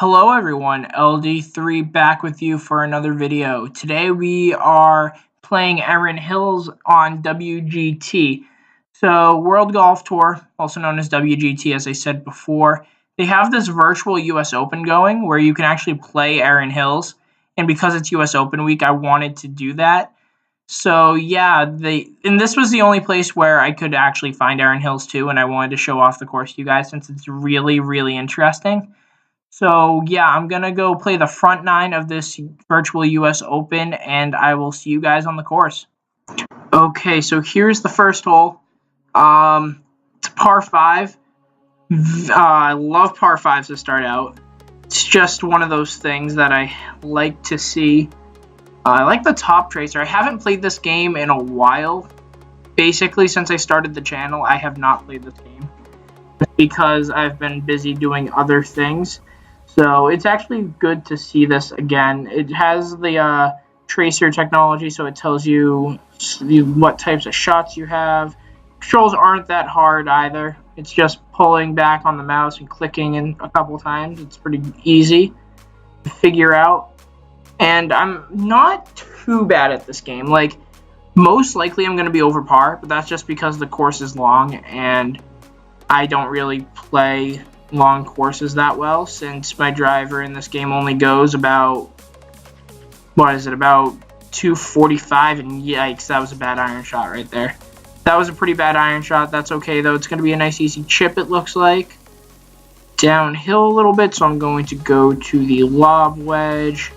Hello everyone, LD3 back with you for another video. Today we are playing Erin Hills on WGT. So World Golf Tour, also known as WGT as I said before, they have this virtual US Open going where you can actually play Erin Hills. And because it's US Open week, I wanted to do that. So yeah, and this was the only place where I could actually find Erin Hills too, and I wanted to show off the course to you guys since it's really, really interesting. So yeah, I'm going to go play the front nine of this virtual US Open, and I will see you guys on the course. Okay, so here's the first hole. It's par 5. I love par 5s to start out. It's just one of those things that I like to see. I like the top tracer. I haven't played this game in a while. Basically, since I started the channel, I have not played this game because I've been busy doing other things. So it's actually good to see this again. It has the tracer technology, so it tells you what types of shots you have. Controls aren't that hard either. It's just pulling back on the mouse and clicking in a couple times. It's pretty easy to figure out. And I'm not too bad at this game. Like, most likely I'm going to be over par, but that's just because the course is long and I don't really play long courses that well, since my driver in this game only goes about, about 245, and yikes, that was a bad iron shot right there. That was a pretty bad iron shot. That's okay though. It's going to be a nice easy chip, it looks like. Downhill a little bit, so I'm going to go to the lob wedge,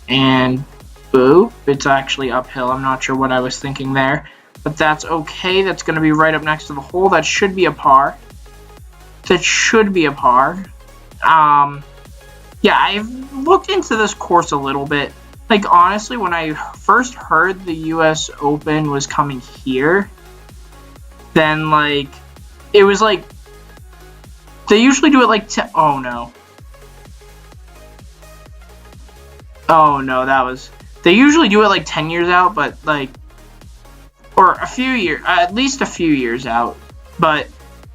and boop, it's actually uphill. I'm not sure what I was thinking there, but that's okay. That's going to be right up next to the hole. That should be a par. That should be a par. Yeah, I've looked into this course a little bit. Like, honestly, when I first heard the US Open was coming here, then, like, it was like, they usually do it like, oh no. Oh no, they usually do it like 10 years out, but like, or a few years, at least a few years out, but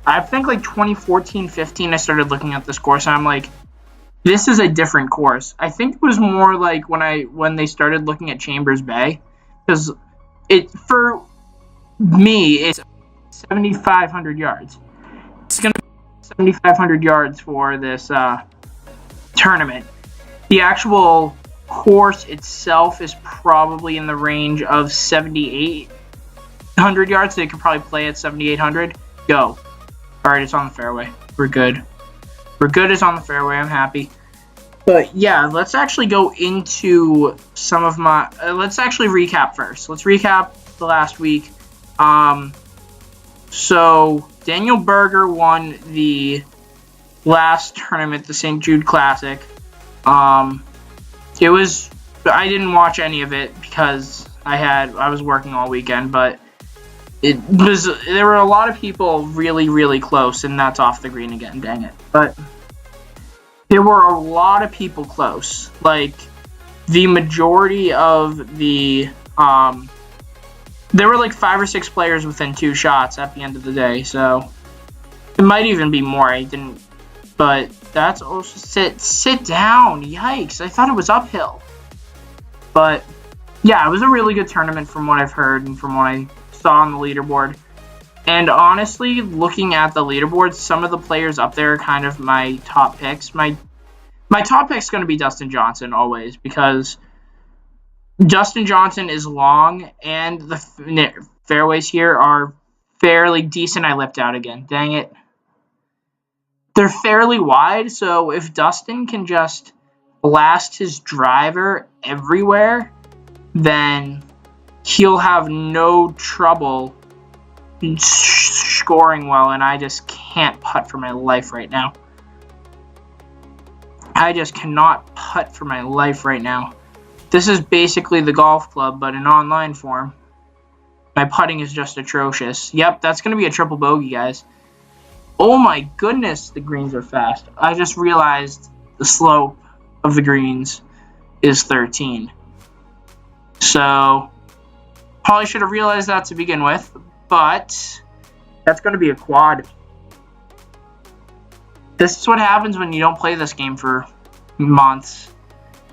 I think like 2014, 15, I started looking at this course, and I'm like, this is a different course. I think it was more like when they started looking at Chambers Bay, because for me, it's 7,500 yards. It's going to be 7,500 yards for this tournament. The actual course itself is probably in the range of 7,800 yards. They could probably play at 7,800. Go. Alright, it's on the fairway. We're good. We're good, it's on the fairway. I'm happy. But yeah, let's actually go into some of my... let's actually recap first. Let's recap the last week. So, Daniel Berger won the last tournament, the St. Jude Classic. It was... I didn't watch any of it because I was working all weekend, but there were a lot of people really, really close, and that's off the green again, dang it. But there were a lot of people close. Like, the majority of the, there were like 5 or 6 players within 2 shots at the end of the day, so it might even be more. I didn't, but that's also, sit down, yikes, I thought it was uphill. But yeah, it was a really good tournament from what I've heard and from what I saw on the leaderboard. And honestly, looking at the leaderboard, some of the players up there are kind of my top picks. My top pick's going to be Dustin Johnson always, because Dustin Johnson is long and the fairways here are fairly decent. I lipped out again, dang it. They're fairly wide, so if Dustin can just blast his driver everywhere, then he'll have no trouble scoring well, and I just can't putt for my life right now. I just cannot putt for my life right now. This is basically the golf club, but in online form. My putting is just atrocious. Yep, that's going to be a triple bogey, guys. Oh my goodness, the greens are fast. I just realized the slope of the greens is 13. So, probably should have realized that to begin with, but that's going to be a quad. This is what happens when you don't play this game for months.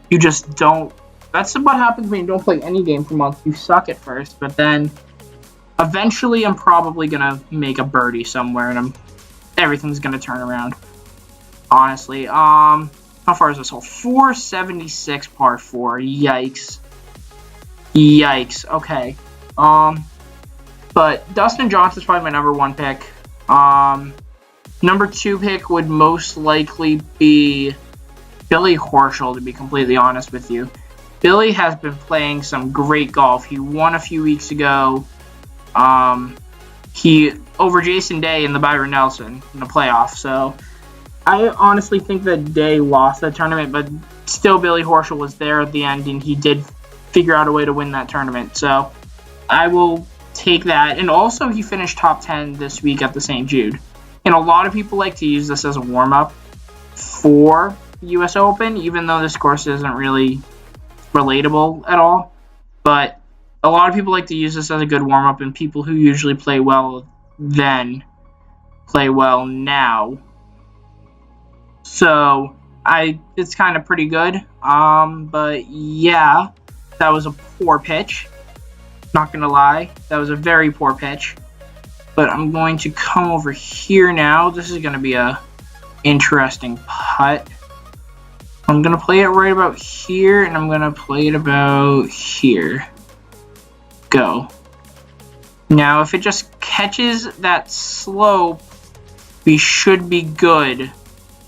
You just don't. That's what happens when you don't play any game for months. You suck at first, but then eventually I'm probably gonna make a birdie somewhere, and everything's gonna turn around. Honestly, how far is this hole? 476 par 4. Yikes. Yikes. Okay. But Dustin Johnson's probably my number 1 pick. Number 2 pick would most likely be Billy Horschel, to be completely honest with you. Billy has been playing some great golf. He won a few weeks ago. He over Jason Day in the Byron Nelson in the playoff. So I honestly think that Day lost the tournament, but still Billy Horschel was there at the end, and he did figure out a way to win that tournament. So I will take that. And also he finished top 10 this week at the St. Jude. And a lot of people like to use this as a warm-up for the US Open, even though this course isn't really relatable at all. But a lot of people like to use this as a good warm-up, and people who usually play well then play well now. So it's kind of pretty good. But yeah, that was a poor pitch. Not gonna lie, that was a very poor pitch. But I'm going to come over here now. This is gonna be a interesting putt. I'm gonna play it right about here, and I'm gonna play it about here. Go. Now, if it just catches that slope, we should be good.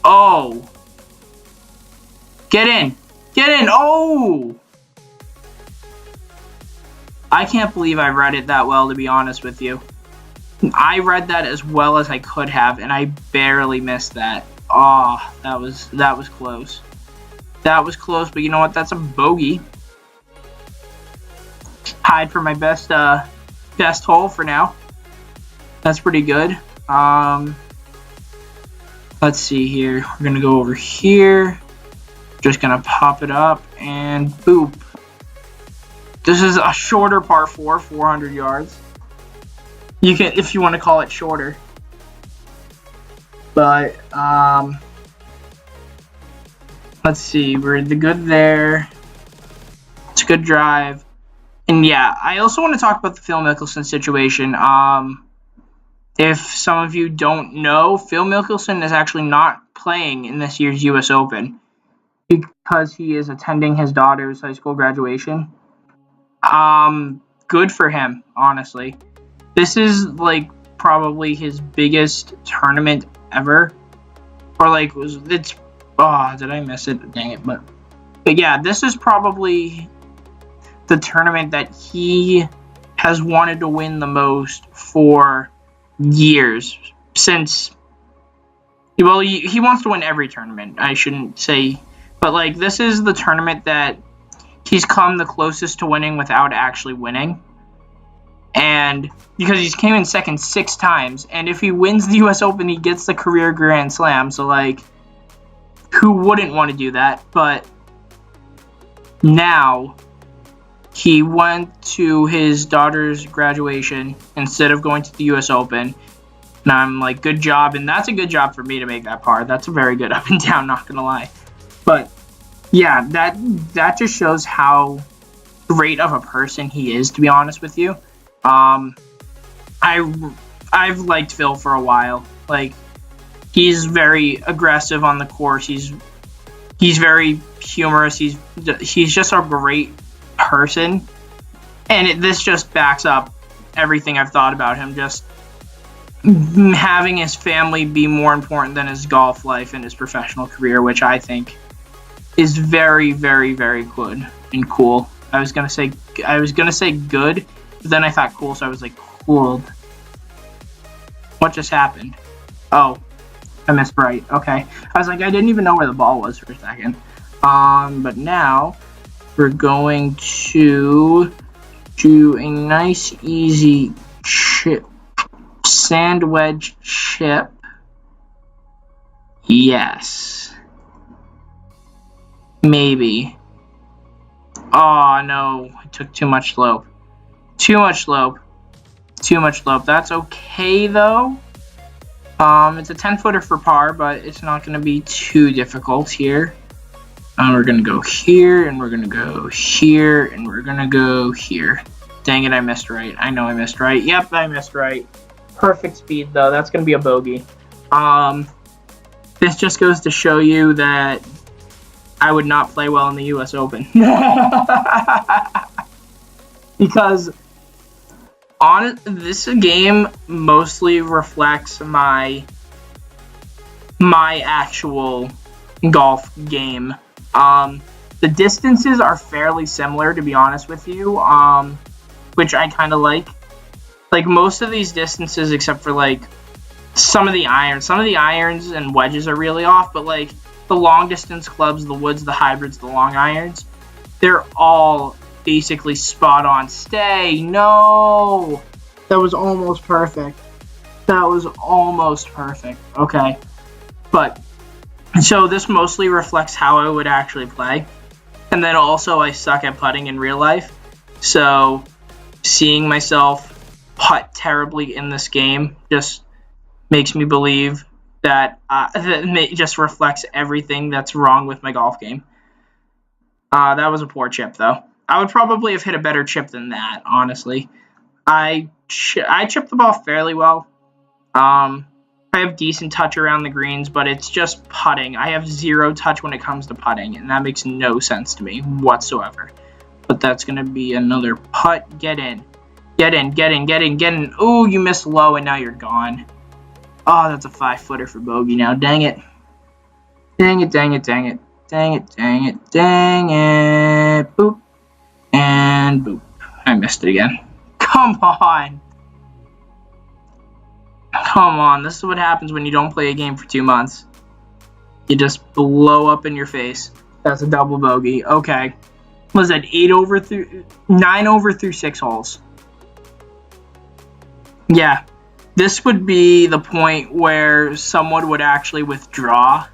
Oh! Get in! Get in! Oh! I can't believe I read it that well, to be honest with you. I read that as well as I could have, and I barely missed that. Oh, that was close. That was close, but you know what? That's a bogey. Tied for my best hole for now. That's pretty good. Let's see here. We're gonna go over here. Just gonna pop it up and boop. This is a shorter par 4, 400 yards. You can, if you want to call it shorter. But let's see. We're good there. It's a good drive. And yeah, I also want to talk about the Phil Mickelson situation. If some of you don't know, Phil Mickelson is actually not playing in this year's US Open because he is attending his daughter's high school graduation. Good for him, honestly. This is like probably his biggest tournament ever. Or like did I miss it? Dang it. But yeah, this is probably the tournament that he has wanted to win the most for years. Since, well, he wants to win every tournament, I shouldn't say, but like this is the tournament that he's come the closest to winning without actually winning. And because he's came in second 6 times, and if he wins the US Open, he gets the career Grand Slam. So like, who wouldn't want to do that? But now he went to his daughter's graduation instead of going to the US Open. And I'm like, good job. And that's a good job for me to make that par. That's a very good up and down, not going to lie. But yeah, that just shows how great of a person he is, to be honest with you. I've liked Phil for a while. Like, he's very aggressive on the course. He's very humorous. He's just a great person, and this just backs up everything I've thought about him. Just having his family be more important than his golf life and his professional career, which I think is very, very, very good and cool. I was gonna say good, but then I thought cool, so I was like, cool. What just happened? Oh, I missed right. Okay, I was like, I didn't even know where the ball was for a second. But now we're going to do a nice, easy chip, sand wedge chip. Yes. Maybe. Oh, no. I took too much slope. Too much slope. Too much slope. That's okay, though. It's a 10-footer for par, but it's not going to be too difficult here. We're going to go here, and we're going to go here, and we're going to go here. Dang it, I missed right. I know I missed right. Yep, I missed right. Perfect speed, though. That's going to be a bogey. This just goes to show you that I would not play well in the U.S. Open. Because this game mostly reflects my actual golf game. The distances are fairly similar, to be honest with you, which I kind of like. Like, most of these distances, except for, like, some of the irons and wedges are really off, but, like, the long-distance clubs, the woods, the hybrids, the long irons, they're all basically spot on. Stay! No! That was almost perfect. That was almost perfect. Okay. But, so this mostly reflects how I would actually play. And then also I suck at putting in real life. So, seeing myself putt terribly in this game just makes me believe that that just reflects everything that's wrong with my golf game. That was a poor chip, though. I would probably have hit a better chip than that, honestly. I chipped the ball fairly well. I have decent touch around the greens, but it's just putting. I have zero touch when it comes to putting, and that makes no sense to me whatsoever. But that's going to be another putt. Get in. Get in, get in, get in, get in. Ooh, you missed low, and now you're gone. Oh, that's a 5-footer for bogey now. Dang it. Dang it, dang it, dang it. Dang it, dang it, dang it. Boop. And boop. I missed it again. Come on. Come on. This is what happens when you don't play a game for 2 months. You just blow up in your face. That's a double bogey. Okay. Was that 9 over through 6 holes? Yeah. This would be the point where someone would actually withdraw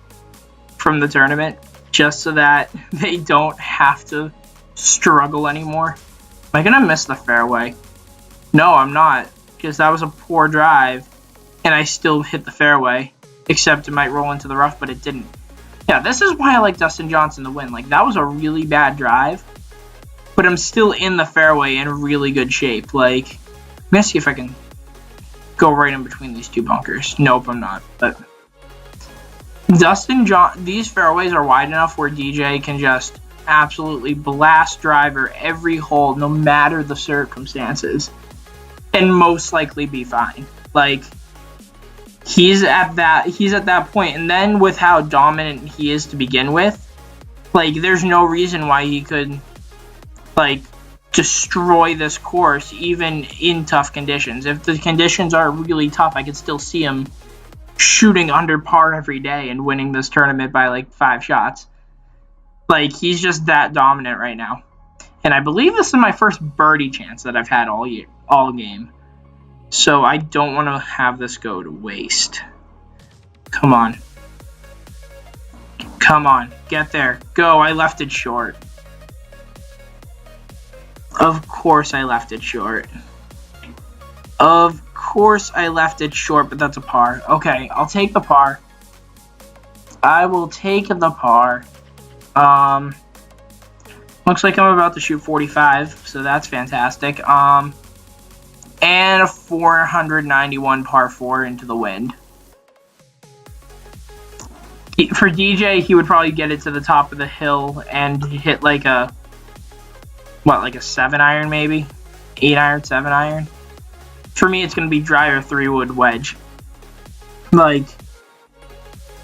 from the tournament just so that they don't have to struggle anymore. Am I going to miss the fairway? No, I'm not, because that was a poor drive, and I still hit the fairway, except it might roll into the rough, but it didn't. Yeah, this is why I like Dustin Johnson to win. Like, that was a really bad drive, but I'm still in the fairway in really good shape. Like, I'm going to see if I can go right in between these two bunkers. Nope, I'm not. But these fairways are wide enough where DJ can just absolutely blast driver every hole, no matter the circumstances, and most likely be fine. Like, he's at that point, and then with how dominant he is to begin with, like, there's no reason why he could, like, destroy this course even in tough conditions. If the conditions are really tough, I could still see him shooting under par every day and winning this tournament by like 5 shots. Like, he's just that dominant right now. And I believe this is my first birdie chance that I've had all game. So I don't want to have this go to waste. Come on. Come on. Get there. Go. I left it short. Of course I left it short. Of course I left it short, but that's a par. Okay, I'll take the par. I will take the par. Looks like I'm about to shoot 45, so that's fantastic. And a 491 par 4 into the wind. For DJ, he would probably get it to the top of the hill and hit like a, like a 7-iron maybe? 8-iron, 7-iron? For me, it's going to be driver 3-wood wedge. Like,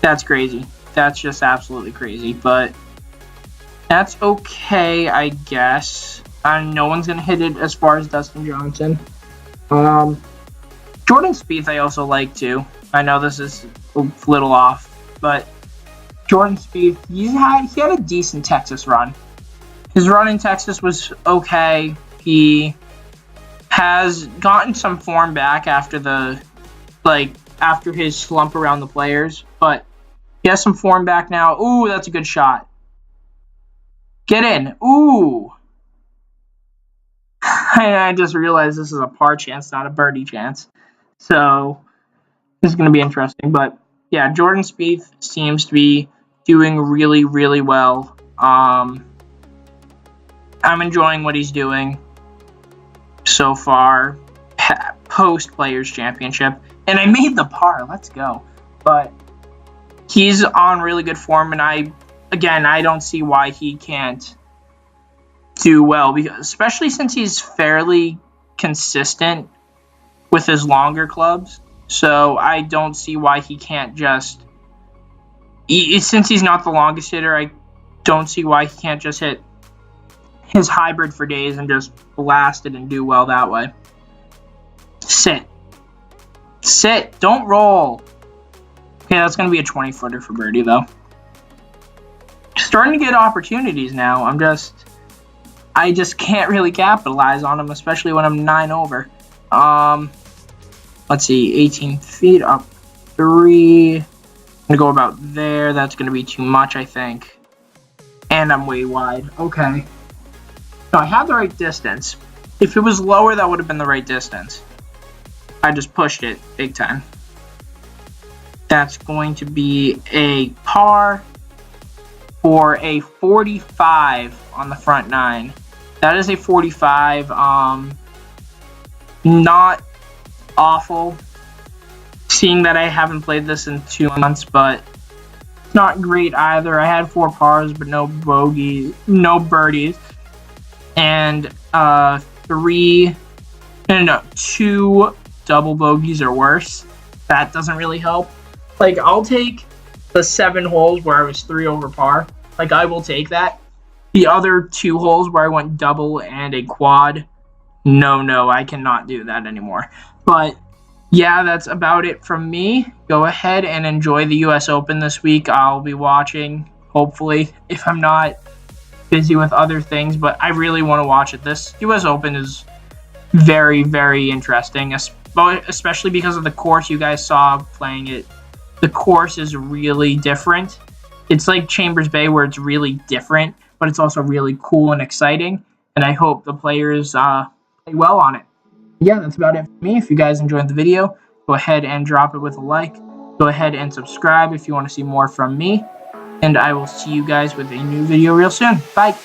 that's crazy. That's just absolutely crazy, but that's okay, I guess. No one's going to hit it as far as Dustin Johnson. Jordan Spieth I also like, too. I know this is a little off, but Jordan Spieth, he had a decent Texas run. His run in Texas was okay. He has gotten some form back after after his slump around the Players, but he has some form back now. Ooh, that's a good shot. Get in. Ooh. I just realized this is a par chance, not a birdie chance. So this is going to be interesting. But yeah, Jordan Spieth seems to be doing really, really well I'm enjoying what he's doing so far post Players Championship, and I made the par. Let's go. But he's on really good form, and I don't see why he can't do well, because especially since he's fairly consistent with his longer clubs. So I don't see why he can't just, since he's not the longest hitter, I don't see why he can't just hit his hybrid for days and just blast it and do well that way. Sit, don't roll. Okay, that's going to be a 20-footer for birdie, though. Starting to get opportunities now. I just can't really capitalize on them, especially when I'm 9 over. Let's see, 18 feet up 3. I'm going to go about there. That's going to be too much, I think. And I'm way wide. Okay. So I had the right distance. If it was lower, that would have been the right distance. I just pushed it big time. That's going to be a par for a 45 on the front 9. That is a 45. Not awful, seeing that I haven't played this in 2 months, but not great either. I had 4 pars, but no birdies, and 2 double bogeys or worse. That doesn't really help. Like, I'll take the 7 holes where I was 3 over par. Like, I will take that. The other 2 holes where I went double and a quad, no, I cannot do that anymore. But yeah, that's about it from me. Go ahead and enjoy the US Open this week. I'll be watching, hopefully, if I'm not busy with other things, but I really want to watch it. This US Open is very, very interesting, especially because of the course you guys saw playing it. The course is really different. It's like Chambers Bay, where it's really different, but it's also really cool and exciting, and I hope the players play well on it. Yeah, that's about it for me. If you guys enjoyed the video, go ahead and drop it with a like. Go ahead and subscribe if you want to see more from me, and I will see you guys with a new video real soon. Bye!